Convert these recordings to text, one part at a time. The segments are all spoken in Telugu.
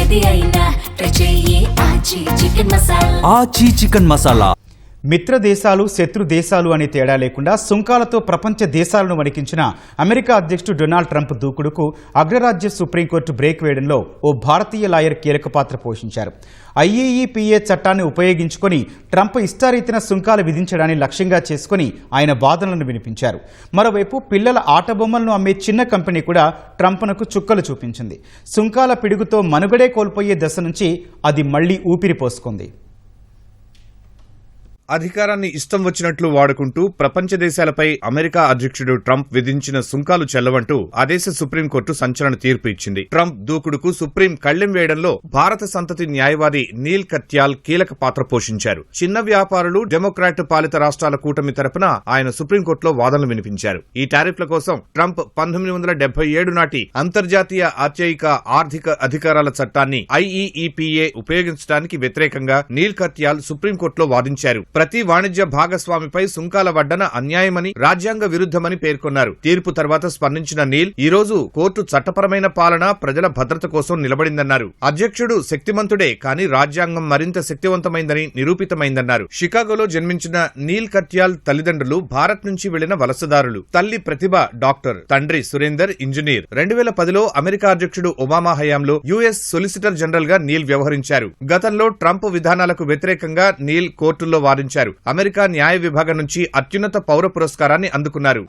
ఏది అయినా ట్రై చెయ్యి ఆచి చికెన్ మసాలా. ఆచి చికెన్ మసాలా. మిత్ర దేశాలు శత్రు దేశాలు అనే తేడా లేకుండా సుంకాలతో ప్రపంచ దేశాలను వణికించిన అమెరికా అధ్యక్షుడు డొనాల్డ్ ట్రంప్ దూకుడుకు అగ్రరాజ్య సుప్రీంకోర్టు బ్రేక్ వేయడంలో ఓ భారతీయ లాయర్ కీలక పాత్ర పోషించారు. IEEPA చట్టాన్ని ఉపయోగించుకొని ట్రంప్ ఇష్టారీతిన సుంకాలు విధించడాన్ని లక్ష్యంగా చేసుకుని ఆయన వాదనలను వినిపించారు. మరోవైపు పిల్లల ఆటబొమ్మలను అమ్మే చిన్న కంపెనీ కూడా ట్రంప్నకు చుక్కలు చూపించింది. సుంకాల పిడుగుతో మనుగడే కోల్పోయే దశ నుంచి అది మళ్లీ ఊపిరి పోసుకుంది. అధికారాన్ని ఇష్టం వచ్చినట్లు వాడుకుంటూ ప్రపంచ దేశాలపై అమెరికా అధ్యక్షుడు ట్రంప్ విధించిన సుంకాలు చెల్లవంటూ ఆ దేశ సుప్రీంకోర్టు సంచలన తీర్పు ఇచ్చింది. ట్రంప్ దూకుడుకు సుప్రీం కళ్లెం వేయడంలో భారత సంతతి న్యాయవాది నీల్ కత్యాల్ కీలక పాత్ర పోషించారు. చిన్న వ్యాపారులు, డెమోక్రాట్ పాలిత రాష్ట్రాల కూటమి తరపున ఆయన సుప్రీంకోర్టులో వాదనలు వినిపించారు. ఈ టారిఫ్ల కోసం ట్రంప్ 1977 నాటి అంతర్జాతీయ ఆర్చయిక ఆర్థిక అధికారాల చట్టాన్ని IEEPA ఉపయోగించడానికి వ్యతిరేకంగా నీల్ కత్యాల్ సుప్రీంకోర్టులో వాదించారు. ప్రతి వాణిజ్య భాగస్వామిపై సుంకాల వడ్డన అన్యాయమని, రాజ్యాంగ విరుద్ధమని పేర్కొన్నారు. తీర్పు తర్వాత స్పందించిన నీల్ ఈ రోజు కోర్టు చట్టపరమైన పాలన, ప్రజల భద్రత కోసం నిలబడిందన్నారు. అధ్యక్షుడు శక్తిమంతుడే, కానీ రాజ్యాంగం మరింత శక్తివంతమైందని నిరూపితమైందన్నారు. షికాగోలో జన్మించిన నీల్ కత్యాల్ తల్లిదండ్రులు భారత్ నుంచి వెళ్లిన వలసదారులు. తల్లి ప్రతిభ డాక్టర్, తండ్రి సురేందర్ ఇంజనీర్. 2010లో అమెరికా అధ్యక్షుడు ఒబామా హయాంలో US సొలిసిటర్ జనరల్ గా నీల్ వ్యవహరించారు. గతంలో ట్రంప్ విధానాలకు వ్యతిరేకంగా నీల్ కోర్టుల్లో వాదించారు. అమెరికా న్యాయ విభాగం నుంచి అత్యున్నత పౌర పురస్కారాన్ని అందుకున్నారు.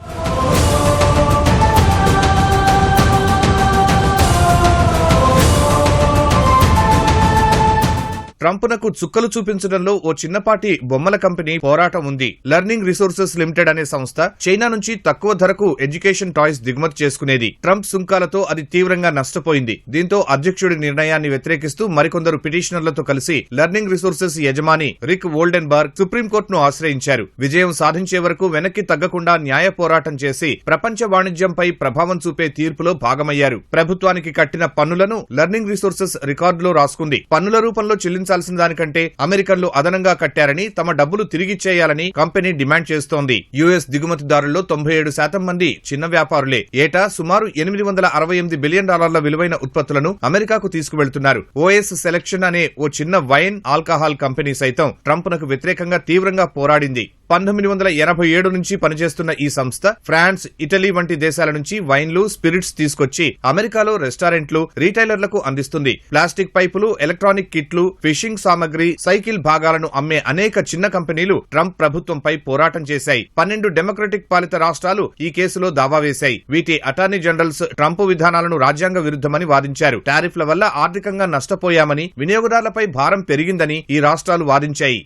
ట్రంప్నకు చుక్కలు చూపించడంలో ఓ చిన్నపాటి బొమ్మల కంపెనీ పోరాటం ఉంది. లెర్నింగ్ రిసోర్సెస్ లిమిటెడ్ అనే సంస్థ చైనా నుంచి తక్కువ ధరకు ఎడ్యుకేషన్ టాయ్స్ దిగుమతి చేసుకునేది. ట్రంప్ సుంకాలతో అది తీవ్రంగా నష్టపోయింది. దీంతో అధ్యక్షుడి నిర్ణయాన్ని వ్యతిరేకిస్తూ మరికొందరు పిటిషనర్లతో కలిసి లెర్నింగ్ రిసోర్సెస్ యజమాని రిక్ వోల్డెన్బర్గ్ సుప్రీంకోర్టును ఆశ్రయించారు. విజయం సాధించే వరకు వెనక్కి తగ్గకుండా న్యాయ పోరాటం చేసి ప్రపంచ వాణిజ్యంపై ప్రభావం చూపే తీర్పులో భాగమయ్యారు. ప్రభుత్వానికి కట్టిన పన్నులను లెర్నింగ్ రిసోర్సెస్ రికార్డులో రాసుకుంది. పన్నుల రూపంలో చెల్లించాల్సిన దానికంటే అమెరికన్లు అదనంగా కట్టారని, తమ డబ్బులు తిరిగిచ్చేయాలని కంపెనీ డిమాండ్ చేస్తోంది. US దిగుమతిదారుల్లో 97% మంది చిన్న వ్యాపారులే. ఏటా సుమారు $868 బిలియన్ విలువైన ఉత్పత్తులను అమెరికాకు తీసుకువెళ్తున్నారు. OS సెలక్షన్ అనే ఓ చిన్న వైన్, ఆల్కహాల్ కంపెనీ సైతం ట్రంప్నకు వ్యతిరేకంగా తీవ్రంగా పోరాడింది. 1987 నుంచి పనిచేస్తున్న ఈ సంస్థ ఫ్రాన్స్, ఇటలీ వంటి దేశాల నుంచి వైన్లు, స్పిరిట్స్ తీసుకొచ్చి అమెరికాలో రెస్టారెంట్లు, రీటైలర్లకు అందిస్తుంది. ప్లాస్టిక్ పైపులు, ఎలక్ట్రానిక్ కిట్లు, ఫిషింగ్ సామగ్రి, సైకిల్ భాగాలను అమ్మే అనేక చిన్న కంపెనీలు ట్రంప్ ప్రభుత్వంపై పోరాటం చేశాయి. 12 డెమోక్రటిక్ పాలిత రాష్ట్రాలు ఈ కేసులో దావా వేశాయి. వీటి అటార్నీ జనరల్స్ ట్రంప్ విధానాలను రాజ్యాంగ విరుద్ధమని వాదించారు. టారిఫ్ల వల్ల ఆర్థికంగా నష్టపోయామని, వినియోగదారులపై భారం పెరిగిందని ఈ రాష్ట్రాలు వాదించాయి.